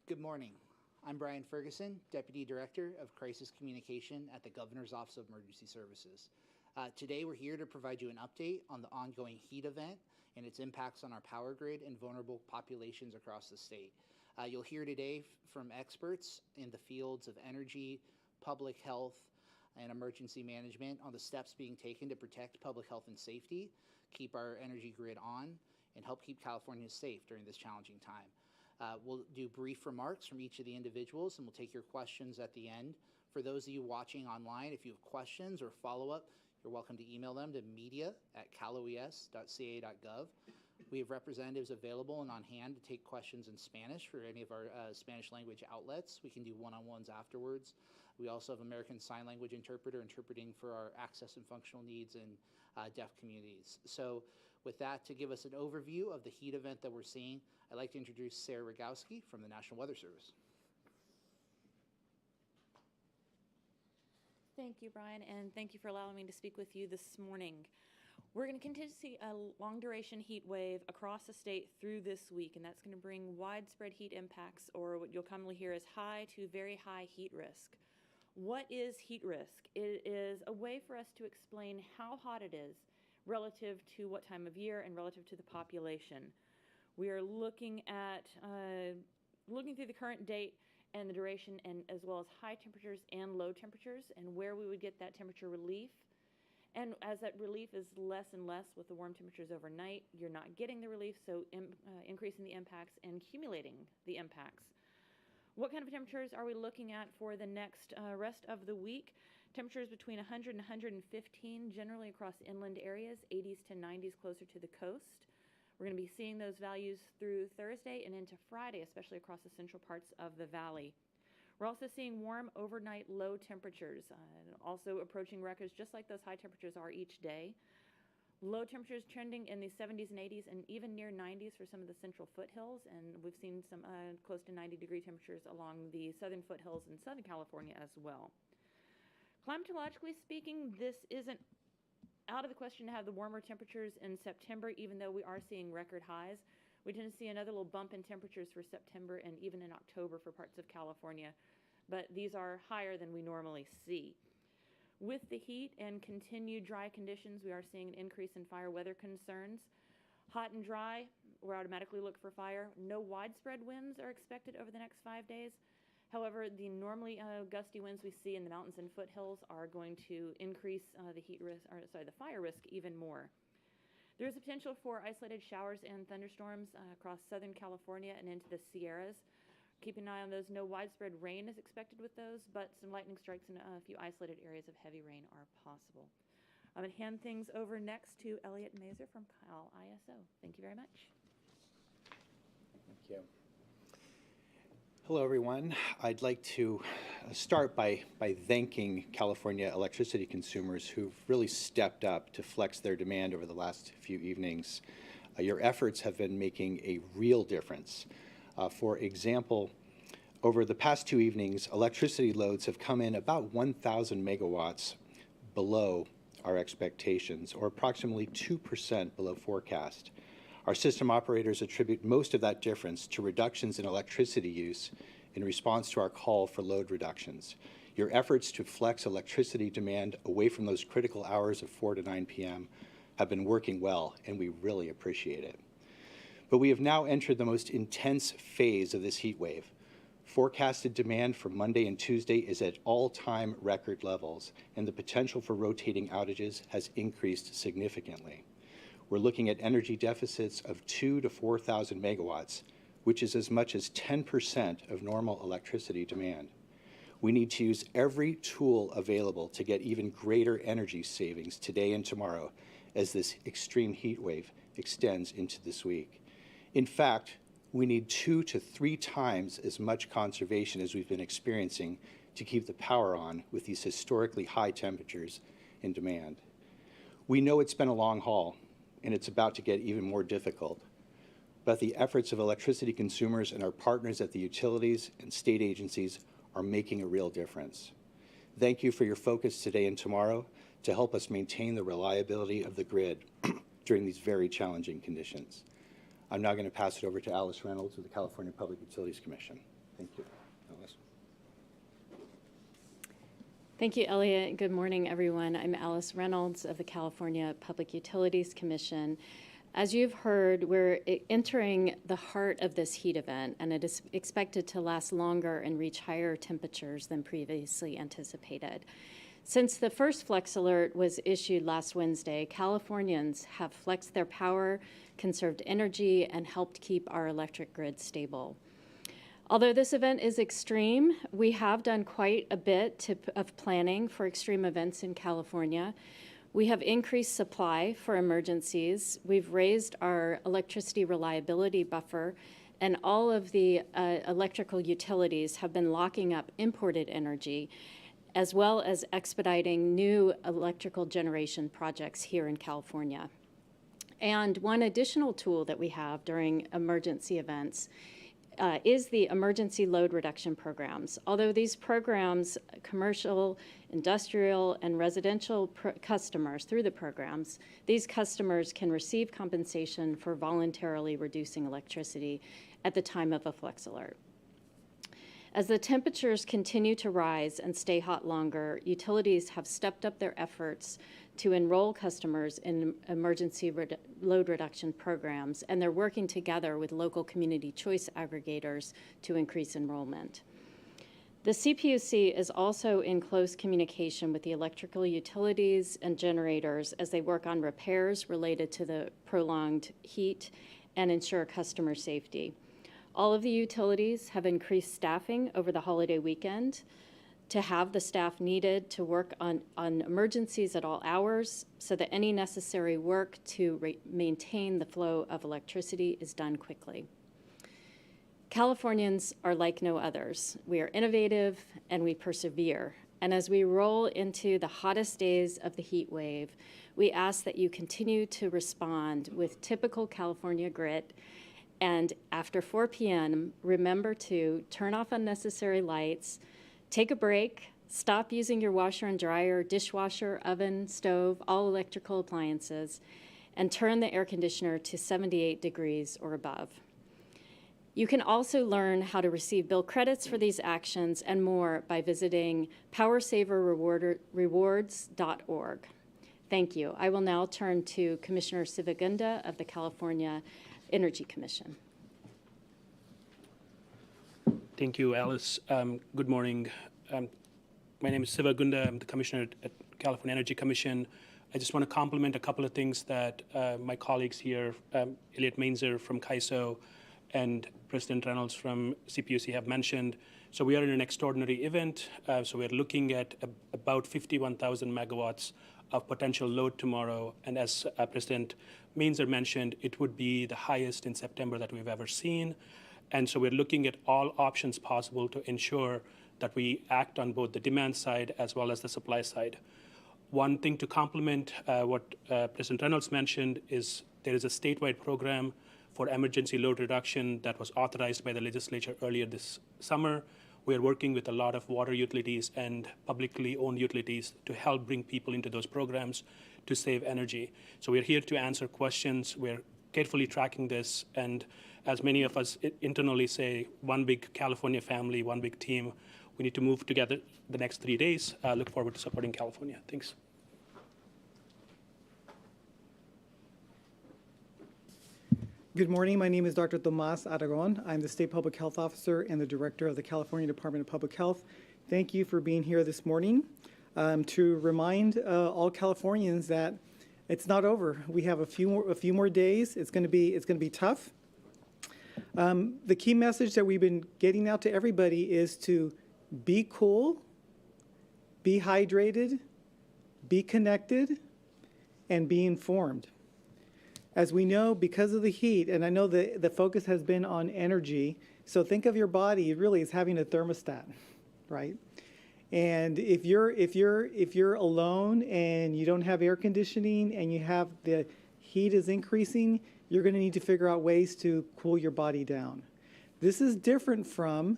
Good morning. I'm Brian Ferguson, Deputy Director of Crisis Communication at the Governor's Office of Emergency Services. Today we're here to provide you an update on the ongoing heat event and its impacts on our power grid and vulnerable populations across the state. You'll hear today from experts in the fields of energy, public health, and emergency management on the steps being taken to protect public health and safety, keep our energy grid on, and help keep Californians safe during this challenging time. We'll do brief remarks from each of the individuals, and we'll take your questions at the end. For those of you watching online, if you have questions or follow-up, you're welcome to email them to media@caloes.ca.gov. We have representatives available and on hand to take questions in Spanish for any of our Spanish language outlets. We can do one-on-ones afterwards. We also have American Sign Language interpreter interpreting for our access and functional needs in deaf communities. So with that, to give us an overview of the heat event that we're seeing, I'd like to introduce Sarah Rogowski from the National Weather Service. Thank you, Brian, and thank you for allowing me to speak with you this morning. We're going to continue to see a long-duration heat wave across the state through this week, and that's going to bring widespread heat impacts, or what you'll commonly hear as high to very high heat risk. What is heat risk? It is a way for us to explain how hot it is relative to what time of year and relative to the population. We are looking at looking through the current date and the duration, and as well as high temperatures and low temperatures, and where we would get that temperature relief. And as that relief is less and less with the warm temperatures overnight, you're not getting the relief, so increasing the impacts and accumulating the impacts. What kind of temperatures are we looking at for the next rest of the week? Temperatures between 100 and 115 generally across inland areas, 80s to 90s closer to the coast. We're going to be seeing those values through Thursday and into Friday, especially across the central parts of the valley. We're also seeing warm overnight low temperatures, also approaching records just like those high temperatures are each day. Low temperatures trending in the 70s and 80s and even near 90s for some of the central foothills, and we've seen some close to 90-degree temperatures along the southern foothills in Southern California as well. Climatologically speaking, this isn't out of the question to have the warmer temperatures in September, even though we are seeing record highs. We tend to see another little bump in temperatures for September and even in October for parts of California, but these are higher than we normally see. With the heat and continued dry conditions, we are seeing an increase in fire weather concerns. Hot and dry, we'll automatically look for fire. No widespread winds are expected over the next 5 days. However, the normally gusty winds we see in the mountains and foothills are going to increase the fire risk even more. There is a potential for isolated showers and thunderstorms across Southern California and into the Sierras. Keep an eye on those. No widespread rain is expected with those, but some lightning strikes and a few isolated areas of heavy rain are possible. I'm going to hand things over next to Elliot Mazer from Cal ISO. Thank you very much. Thank you. Hello, everyone. I'd like to start by thanking California electricity consumers who've really stepped up to flex their demand over the last few evenings. Your efforts have been making a real difference. For example, over the past 2 evenings, electricity loads have come in about 1,000 megawatts below our expectations, or approximately 2% below forecast. Our system operators attribute most of that difference to reductions in electricity use in response to our call for load reductions. Your efforts to flex electricity demand away from those critical hours of 4 to 9 p.m. have been working well, and we really appreciate it. But we have now entered the most intense phase of this heat wave. Forecasted demand for Monday and Tuesday is at all-time record levels, and the potential for rotating outages has increased significantly. We're looking at energy deficits of 2,000 to 4,000 megawatts, which is as much as 10% of normal electricity demand. We need to use every tool available to get even greater energy savings today and tomorrow as this extreme heat wave extends into this week. In fact, we need 2 to 3 times as much conservation as we've been experiencing to keep the power on with these historically high temperatures and demand. We know it's been a long haul, and it's about to get even more difficult. But the efforts of electricity consumers and our partners at the utilities and state agencies are making a real difference. Thank you for your focus today and tomorrow to help us maintain the reliability of the grid during these very challenging conditions. I'm now going to pass it over to Alice Reynolds of the California Public Utilities Commission. Thank you. Alice? Thank you, Elliot. Good morning, everyone. I'm Alice Reynolds of the California Public Utilities Commission. As you've heard, we're entering the heart of this heat event, and it is expected to last longer and reach higher temperatures than previously anticipated. Since the first Flex Alert was issued last Wednesday, Californians have flexed their power, conserved energy, and helped keep our electric grid stable. Although this event is extreme, we have done quite a bit of planning for extreme events in California. We have increased supply for emergencies. We've raised our electricity reliability buffer, and all of the electrical utilities have been locking up imported energy, as well as expediting new electrical generation projects here in California. And one additional tool that we have during emergency events is the emergency load reduction programs. Although these programs, commercial, industrial, and residential customers through the programs, these customers can receive compensation for voluntarily reducing electricity at the time of a Flex Alert. As the temperatures continue to rise and stay hot longer, utilities have stepped up their efforts to enroll customers in emergency load reduction programs, and they're working together with local community choice aggregators to increase enrollment. The CPUC is also in close communication with the electrical utilities and generators as they work on repairs related to the prolonged heat and ensure customer safety. All of the utilities have increased staffing over the holiday weekend to have the staff needed to work on emergencies at all hours so that any necessary work to maintain the flow of electricity is done quickly. Californians are like no others. We are innovative and we persevere. And as we roll into the hottest days of the heat wave, we ask that you continue to respond with typical California grit. And after 4 p.m., remember to turn off unnecessary lights, take a break, stop using your washer and dryer, dishwasher, oven, stove, all electrical appliances, and turn the air conditioner to 78 degrees or above. You can also learn how to receive bill credits for these actions and more by visiting powersaverrewards.org. Thank you. I will now turn to Commissioner Sivagunda of the California Energy Commission. Thank you, Alice. Good morning. My name is Sivagunda. I'm the Commissioner at California Energy Commission. I just want to compliment a couple of things that my colleagues here, Elliot Mainzer from CAISO and President Reynolds from CPUC have mentioned. So we are in an extraordinary event. So we're looking at about 51,000 megawatts of potential load tomorrow. And as President Mainzer mentioned, it would be the highest in September that we've ever seen. And so we're looking at all options possible to ensure that we act on both the demand side as well as the supply side. One thing to complement what President Reynolds mentioned is there is a statewide program for emergency load reduction that was authorized by the legislature earlier this summer. We are working with a lot of water utilities and publicly owned utilities to help bring people into those programs to save energy. So we're here to answer questions. We're carefully tracking this, and as many of us internally say, one big California family, one big team. We need to move together the next 3 days. Look forward to supporting California. Thanks. Good morning. My name is Dr. Tomas Aragon. I'm the State Public Health Officer and the Director of the California Department of Public Health. Thank you for being here this morning to remind all Californians that it's not over. We have a few more days. It's going to be tough. The key message that we've been getting out to everybody is to be cool, be hydrated, be connected, and be informed. As we know, because of the heat, and I know the focus has been on energy, so think of your body really as having a thermostat, right? And if you're alone and you don't have air conditioning and you have the heat is increasing, you're going to need to figure out ways to cool your body down. This is different from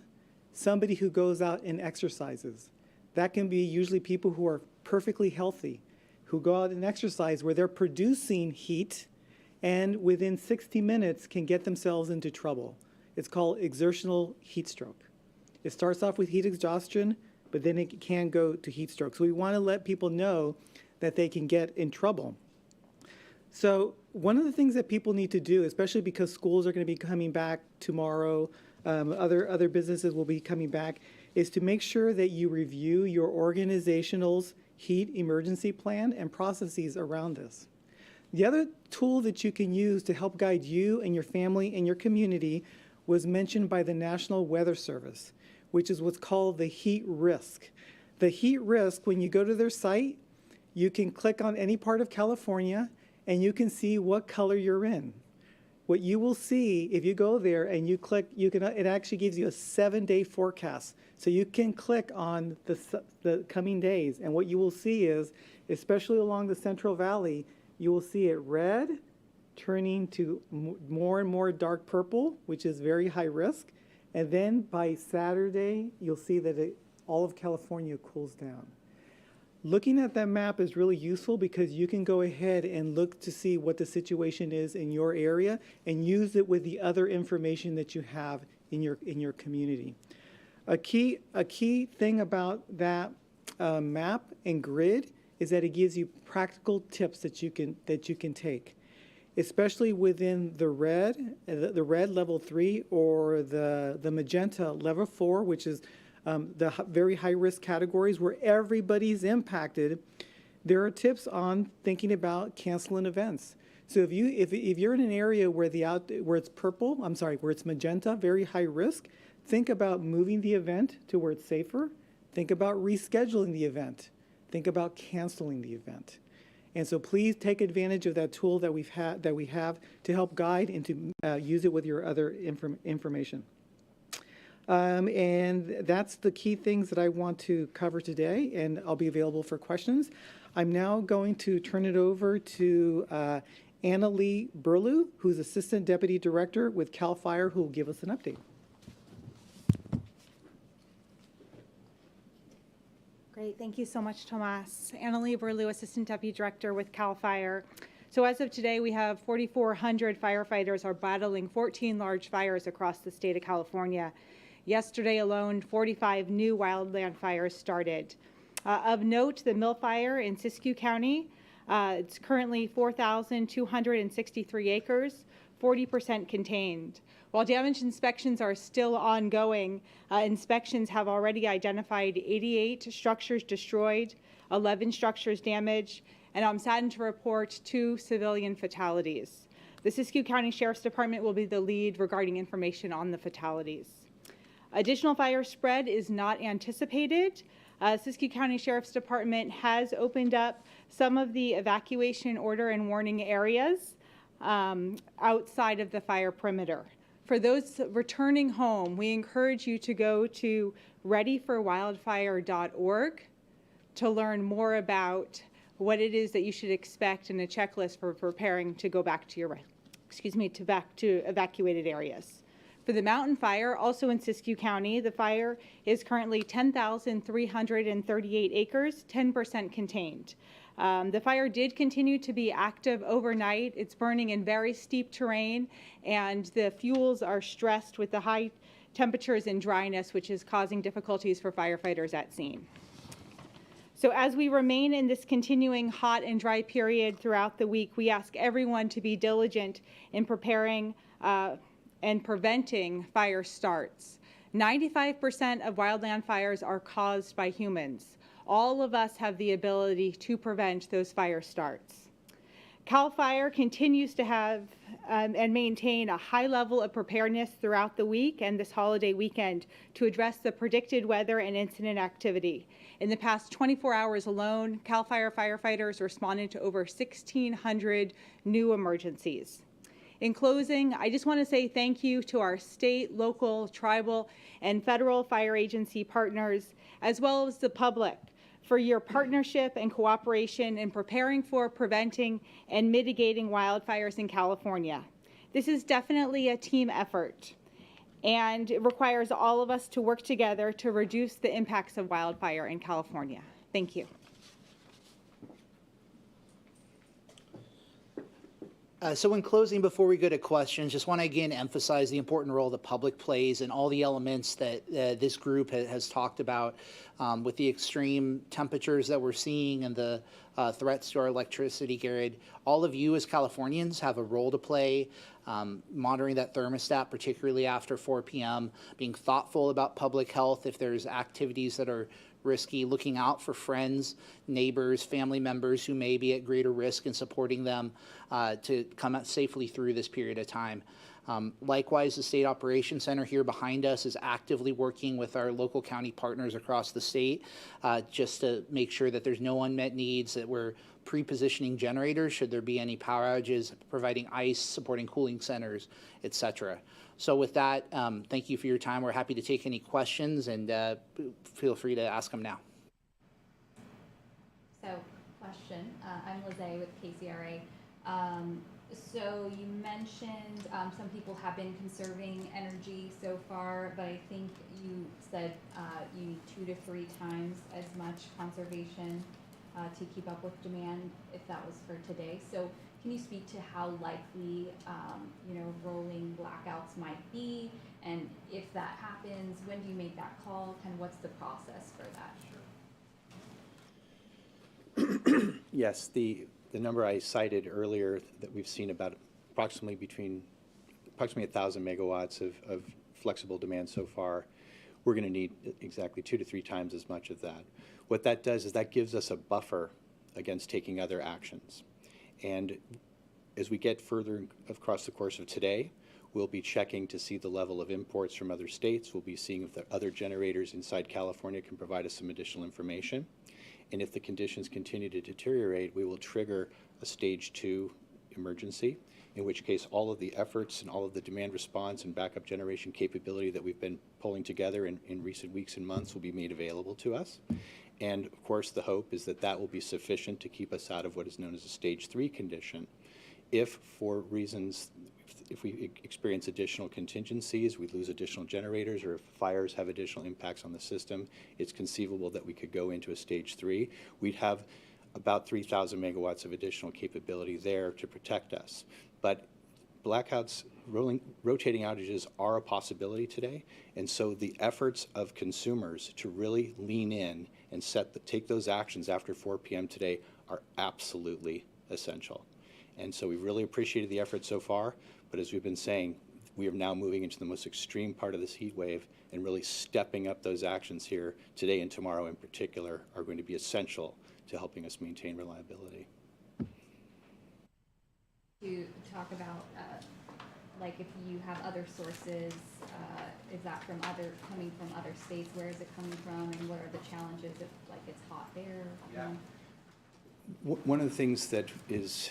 somebody who goes out and exercises. That can be usually people who are perfectly healthy, who go out and exercise where they're producing heat and within 60 minutes can get themselves into trouble. It's called exertional heat stroke. It starts off with heat exhaustion, but then it can go to heat stroke. So we want to let people know that they can get in trouble. So one of the things that people need to do, especially because schools are going to be coming back tomorrow, other businesses will be coming back, is to make sure that you review your organizational's heat emergency plan and processes around this. The other tool that you can use to help guide you and your family and your community was mentioned by the National Weather Service, which is what's called the heat risk. The heat risk, when you go to their site, you can click on any part of California and you can see what color you're in. What you will see if you go there and you click, it actually gives you a 7-day forecast. So you can click on the coming days, and what you will see is, especially along the Central Valley, you will see it red, turning to more and more dark purple, which is very high risk. And then by Saturday, you'll see that all of California cools down. Looking at that map is really useful because you can go ahead and look to see what the situation is in your area and use it with the other information that you have in your community. A key thing about that map and grid is that it gives you practical tips that you can take, especially within the red level 3 or the magenta level 4, which is the very high risk categories where everybody's impacted. There are tips on thinking about canceling events. So if you're in an area where where it's magenta, very high risk, think about moving the event to where it's safer. Think about rescheduling the event. Think about canceling the event. And so please take advantage of that tool that we have to help guide and to use it with your other information. And that's the key things that I want to cover today, and I'll be available for questions. I'm now going to turn it over to Anna Lee Burlew, who's Assistant Deputy Director with CAL FIRE, who will give us an update. Great, thank you so much, Tomas. Anna Lee Burlew, Assistant Deputy Director with CAL FIRE. So as of today, we have 4,400 firefighters are battling 14 large fires across the state of California. Yesterday alone, 45 new wildland fires started. Of note, the Mill Fire in Siskiyou County, it's currently 4,263 acres, 40% contained. While damage inspections are still ongoing, inspections have already identified 88 structures destroyed, 11 structures damaged, and I'm saddened to report 2 civilian fatalities. The Siskiyou County Sheriff's Department will be the lead regarding information on the fatalities. Additional fire spread is not anticipated. Siskiyou County Sheriff's Department has opened up some of the evacuation order and warning areas outside of the fire perimeter. For those returning home, we encourage you to go to readyforwildfire.org to learn more about what it is that you should expect in a checklist for preparing to go back to your, back to evacuated areas. For the mountain fire, also in Siskiyou County, the fire is currently 10,338 acres, 10% contained. The fire did continue to be active overnight. It's burning in very steep terrain, and the fuels are stressed with the high temperatures and dryness, which is causing difficulties for firefighters at scene. So as we remain in this continuing hot and dry period throughout the week, we ask everyone to be diligent in preparing and preventing fire starts. 95% of wildland fires are caused by humans. All of us have the ability to prevent those fire starts. CAL FIRE continues to have and maintain a high level of preparedness throughout the week and this holiday weekend to address the predicted weather and incident activity. In the past 24 hours alone, CAL FIRE firefighters responded to over 1,600 new emergencies. In closing, I just want to say thank you to our state, local, tribal, and federal fire agency partners, as well as the public, for your partnership and cooperation in preparing for, preventing, and mitigating wildfires in California. This is definitely a team effort, and it requires all of us to work together to reduce the impacts of wildfire in California. Thank you. So in closing, before we go to questions, just want to again emphasize the important role the public plays and all the elements that this group has talked about with the extreme temperatures that we're seeing and the threats to our electricity grid. All of you as Californians have a role to play monitoring that thermostat, particularly after 4 p.m., being thoughtful about public health if there's activities that are risky, looking out for friends, neighbors, family members who may be at greater risk and supporting them to come out safely through this period of time. Likewise, the State Operations Center here behind us is actively working with our local county partners across the state just to make sure that there's no unmet needs, that we're pre-positioning generators should there be any power outages, providing ice, supporting cooling centers, et cetera. So with that, thank you for your time. We're happy to take any questions, and feel free to ask them now. So, question. I'm Lizzie with KCRA. So you mentioned some people have been conserving energy so far, but I think you said you need 2 to 3 times as much conservation to keep up with demand, if that was for today. So can you speak to how likely, rolling blackouts might be? And if that happens, when do you make that call? Kind of what's the process for that? Yes, the number I cited earlier that we've seen about approximately 1,000 megawatts of flexible demand so far, we're going to need exactly 2 to 3 times as much of that. What that does is that gives us a buffer against taking other actions. And as we get further across the course of today, we'll be checking to see the level of imports from other states. We'll be seeing if the other generators inside California can provide us some additional information. And if the conditions continue to deteriorate, we will trigger a stage 2 emergency, in which case all of the efforts and all of the demand response and backup generation capability that we've been pulling together in recent weeks and months will be made available to us. And of course, the hope is that that will be sufficient to keep us out of what is known as a stage 3 condition. If for reasons, if we experience additional contingencies, we lose additional generators, or if fires have additional impacts on the system, it's conceivable that we could go into a stage 3. We'd have about 3,000 megawatts of additional capability there to protect us. But blackouts, rotating outages are a possibility today, and so the efforts of consumers to really lean in and take those actions after 4 p.m. today are absolutely essential. And so we've really appreciated the effort so far, but as we've been saying, we are now moving into the most extreme part of this heat wave, and really stepping up those actions here today and tomorrow in particular are going to be essential to helping us maintain reliability. To talk about, like if you have other sources, is that coming from other states? Where is it coming from, and what are the challenges if like it's hot there? Yeah. One of the things that is,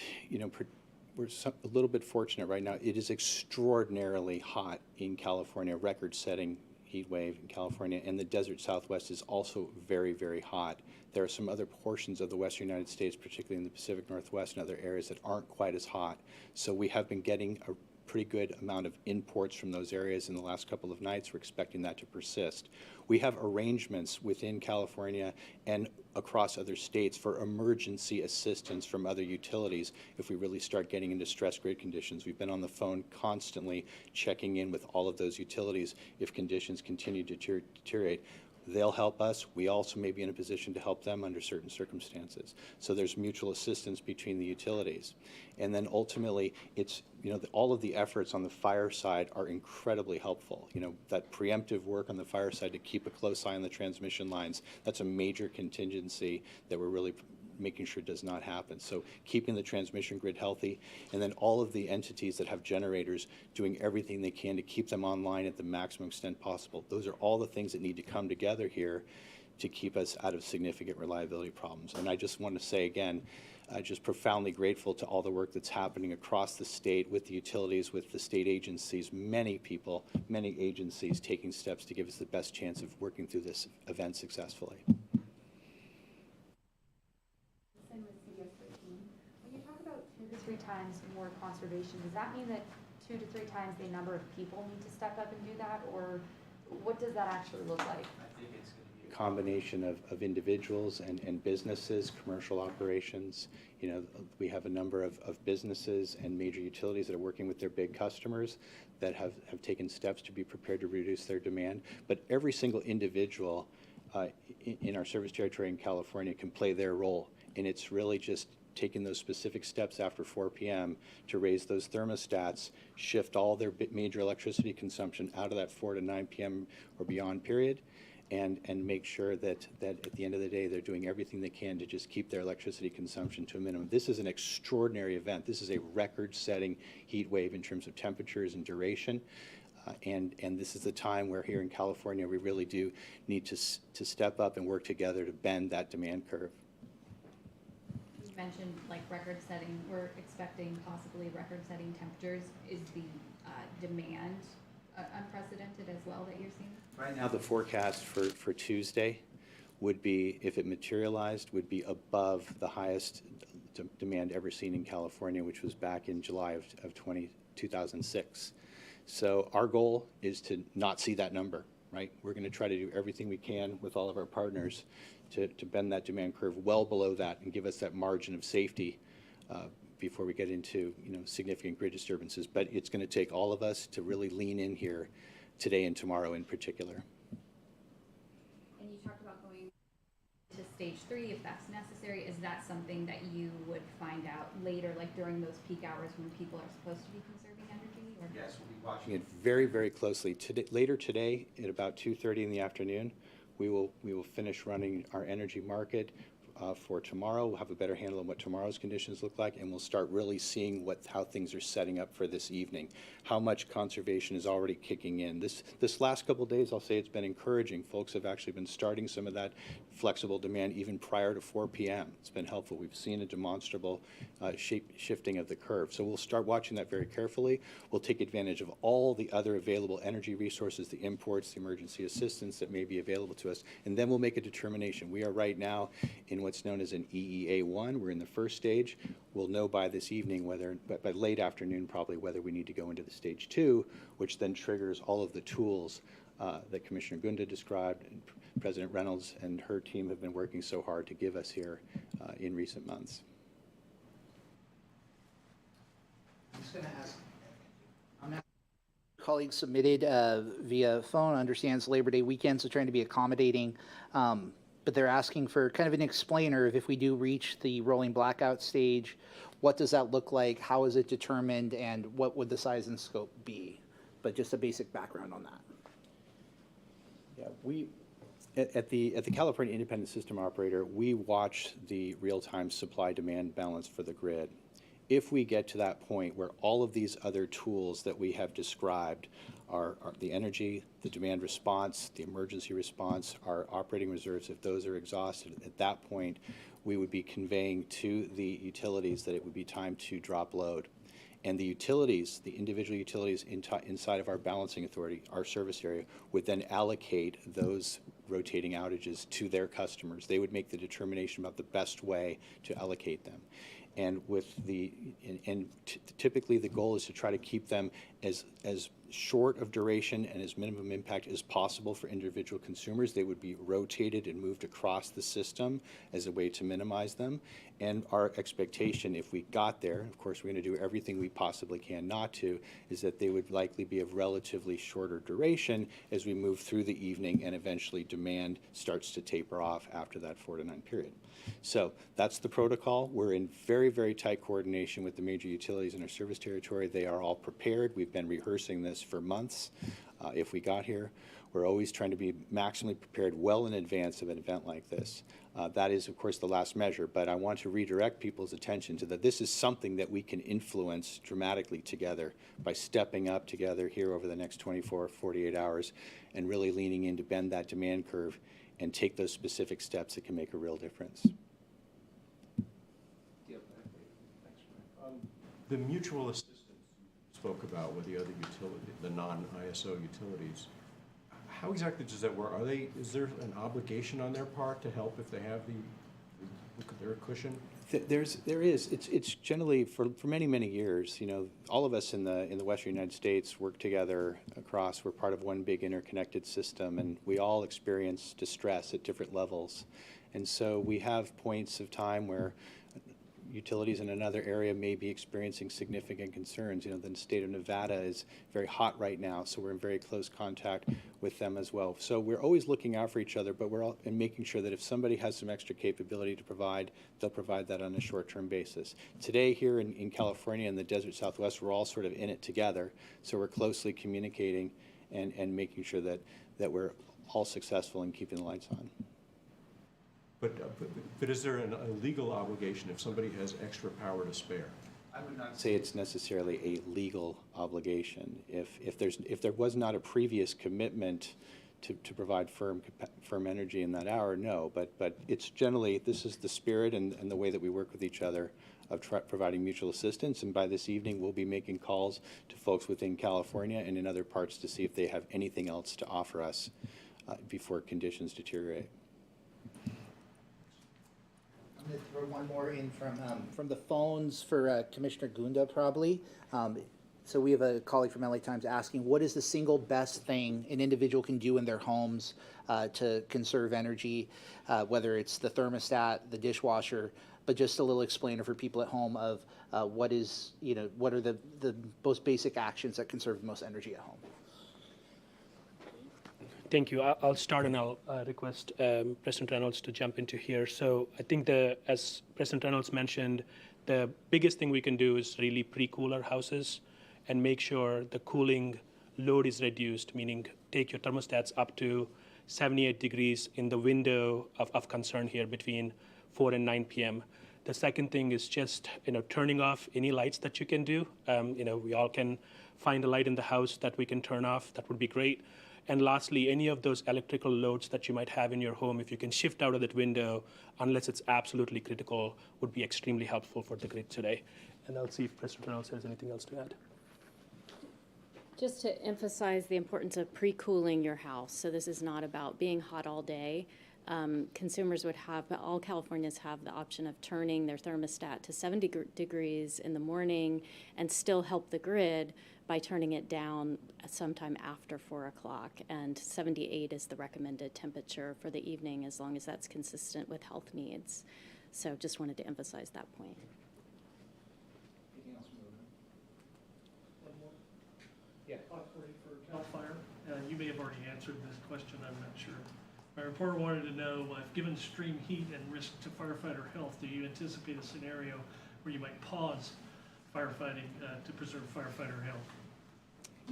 we're a little bit fortunate right now. It is extraordinarily hot in California, record-setting heat wave in California, and the desert Southwest is also very, very hot. There are some other portions of the western United States, particularly in the Pacific Northwest and other areas, that aren't quite as hot. So we have been getting a pretty good amount of imports from those areas in the last couple of nights. We're expecting that to persist. We have arrangements within California and across other states for emergency assistance from other utilities if we really start getting into stress grid conditions. We've been on the phone constantly checking in with all of those utilities if conditions continue to deteriorate. They'll help us. We also may be in a position to help them under certain circumstances. So there's mutual assistance between the utilities. And then ultimately, it's, all of the efforts on the fire side are incredibly helpful. That preemptive work on the fire side to keep a close eye on the transmission lines, that's a major contingency that we're really making sure does not happen. So keeping the transmission grid healthy, and then all of the entities that have generators doing everything they can to keep them online at the maximum extent possible. Those are all the things that need to come together here to keep us out of significant reliability problems. And I just want to say again, just profoundly grateful to all the work that's happening across the state with the utilities, with the state agencies, many people, many agencies taking steps to give us the best chance of working through this event successfully. When you talk about 2 to 3 times more conservation, does that mean that 2 to 3 times the number of people need to step up and do that, or what does that actually look like? I think it's going to be combination of individuals and businesses, commercial operations. You know, we have a number of businesses and major utilities that are working with their big customers that have taken steps to be prepared to reduce their demand. But every single individual in our service territory in California can play their role. And it's really just taking those specific steps after 4 p.m. to raise those thermostats, shift all their major electricity consumption out of that 4 to 9 p.m. or beyond period, and make sure that at the end of the day they're doing everything they can to just keep their electricity consumption to a minimum. This is an extraordinary event. This is a record-setting heat wave in terms of temperatures and duration. And this is the time where here in California we really do need to step up and work together to bend that demand curve. You mentioned like record-setting. We're expecting possibly record-setting temperatures. Is the demand unprecedented as well that you're seeing? Right now, the forecast for Tuesday would be, if it materialized, would be above the highest demand ever seen in California, which was back in July of 2006. So our goal is to not see that number, right? We're going to try to do everything we can with all of our partners to bend that demand curve well below that and give us that margin of safety before we get into, you know, significant grid disturbances. But it's going to take all of us to really lean in here today and tomorrow in particular. And you talked about going to stage 3 if that's necessary. Is that something that you would find out later, like during those peak hours when people are supposed to be conserving energy? Or? Yes, we'll be watching it very, very closely. Later today, at about 2:30 in the afternoon, we will finish running our energy market for tomorrow. We'll have a better handle on what tomorrow's conditions look like, and we'll start really seeing how things are setting up for this evening. How much conservation is already kicking in. This last couple of days, I'll say it's been encouraging. Folks have actually been starting some of that flexible demand even prior to 4 p.m. It's been helpful. We've seen a demonstrable shifting of the curve. So we'll start watching that very carefully. We'll take advantage of all the other available energy resources, the imports, the emergency assistance that may be available to us, and then we'll make a determination. We are right now in what's known as an EEA1. We're in the first stage. We'll know by this evening by late afternoon probably, whether we need to go into the stage 2, which then triggers all of the tools that Commissioner Gunda described, and President Reynolds and her team have been working so hard to give us here in recent months. I'm just going to ask, colleagues submitted via phone, understands Labor Day weekend, so trying to be accommodating. But they're asking for kind of an explainer of if we do reach the rolling blackout stage, what does that look like? How is it determined? And what would the size and scope be? But just a basic background on that. Yeah, at the California Independent System Operator, we watch the real-time supply-demand balance for the grid. If we get to that point where all of these other tools that we have described are the energy, the demand response, the emergency response, our operating reserves, if those are exhausted, at that point, we would be conveying to the utilities that it would be time to drop load. And the utilities, the individual utilities inside of our balancing authority, our service area, would then allocate those rotating outages to their customers. They would make the determination about the best way to allocate them. And typically the goal is to try to keep them as short of duration and as minimum impact as possible for individual consumers. They would be rotated and moved across the system as a way to minimize them. And our expectation, if we got there, of course we're going to do everything we possibly can not to, is that they would likely be of relatively shorter duration as we move through the evening and eventually demand starts to taper off after that 4 to 9 period. So that's the protocol. We're in very, very tight coordination with the major utilities in our service territory. They are all prepared. We've been rehearsing this for months. If we got here, we're always trying to be maximally prepared well in advance of an event like this. That is, of course, the last measure, but I want to redirect people's attention to that this is something that we can influence dramatically together by stepping up together here over the next 24, 48 hours and really leaning in to bend that demand curve and take those specific steps that can make a real difference. The mutual assistance you spoke about with the other utility, the non-ISO utilities, how exactly does that work? Is there an obligation on their part to help if they have their cushion? There is. It's generally for many, many years, you know, all of us in the Western United States work together across. We're part of one big interconnected system, and we all experience distress at different levels. And so we have points of time where utilities in another area may be experiencing significant concerns. You know, the state of Nevada is very hot right now, so we're in very close contact with them as well. So we're always looking out for each other, but we're all and making sure that if somebody has some extra capability to provide, they'll provide that on a short-term basis. Today here in California in the desert Southwest, we're all sort of in it together, so we're closely communicating and making sure that we're all successful in keeping the lights on. But is there a legal obligation if somebody has extra power to spare? I would not say it's necessarily a legal obligation. If there was not a previous commitment to provide firm energy in that hour, no. But it's generally, this is the spirit and the way that we work with each other of providing mutual assistance. And by this evening, we'll be making calls to folks within California and in other parts to see if they have anything else to offer us before conditions deteriorate. I'm going to throw one more in from the phones for Commissioner Gunda, probably. So we have a colleague from LA Times asking, what is the single best thing an individual can do in their homes to conserve energy, whether it's the thermostat, the dishwasher, but just a little explainer for people at home of what are the most basic actions that conserve the most energy at home. Thank you. I'll start and I'll request President Reynolds to jump into here. So I think as President Reynolds mentioned, the biggest thing we can do is really pre-cool our houses and make sure the cooling load is reduced, meaning take your thermostats up to 78 degrees in the window of concern here between 4 and 9 p.m. The second thing is just turning off any lights that you can do. We all can find a light in the house that we can turn off. That would be great. And lastly, any of those electrical loads that you might have in your home, if you can shift out of that window, unless it's absolutely critical, would be extremely helpful for the grid today. And I'll see if President Reynolds has anything else to add. Just to emphasize the importance of pre-cooling your house. So this is not about being hot all day. Consumers would have, all Californians have the option of turning their thermostat to 70 degrees in the morning and still help the grid by turning it down sometime after 4 o'clock. And 78 is the recommended temperature for the evening, as long as that's consistent with health needs. So just wanted to emphasize that point. Anything else from the room? One more. Yeah. For CAL FIRE. You may have already answered this question, I'm not sure. My reporter wanted to know, if given extreme heat and risk to firefighter health, do you anticipate a scenario where you might pause firefighting to preserve firefighter health?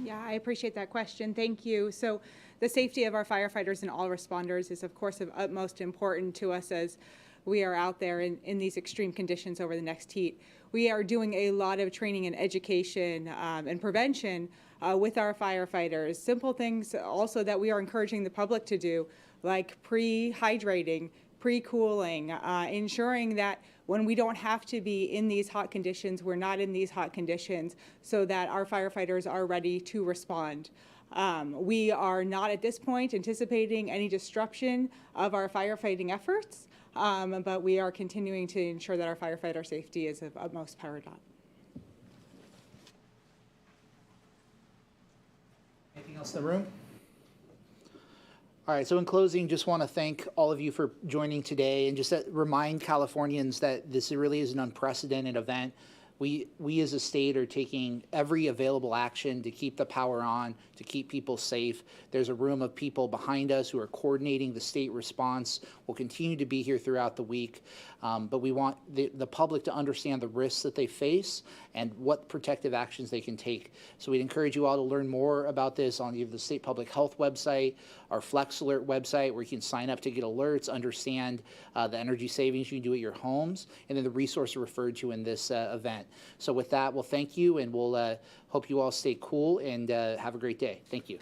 Yeah, I appreciate that question. Thank you. So the safety of our firefighters and all responders is, of course, of utmost importance to us as we are out there in these extreme conditions over the next heat. We are doing a lot of training and education and prevention with our firefighters. Simple things also that we are encouraging the public to do, like pre-hydrating, pre-cooling, ensuring that when we don't have to be in these hot conditions, we're not in these hot conditions, so that our firefighters are ready to respond. We are not at this point anticipating any disruption of our firefighting efforts, but we are continuing to ensure that our firefighter safety is of utmost paramount. Anything else in the room? All right, so in closing, just want to thank all of you for joining today and just remind Californians that this really is an unprecedented event. We as a state are taking every available action to keep the power on, to keep people safe. There's a room of people behind us who are coordinating the state response. We'll continue to be here throughout the week, but we want the public to understand the risks that they face and what protective actions they can take. So we'd encourage you all to learn more about this on either the State Public Health website, our Flex Alert website, where you can sign up to get alerts, understand the energy savings you can do at your homes, and then the resources referred to in this event. So with that, we'll thank you, and we'll hope you all stay cool and have a great day. Thank you.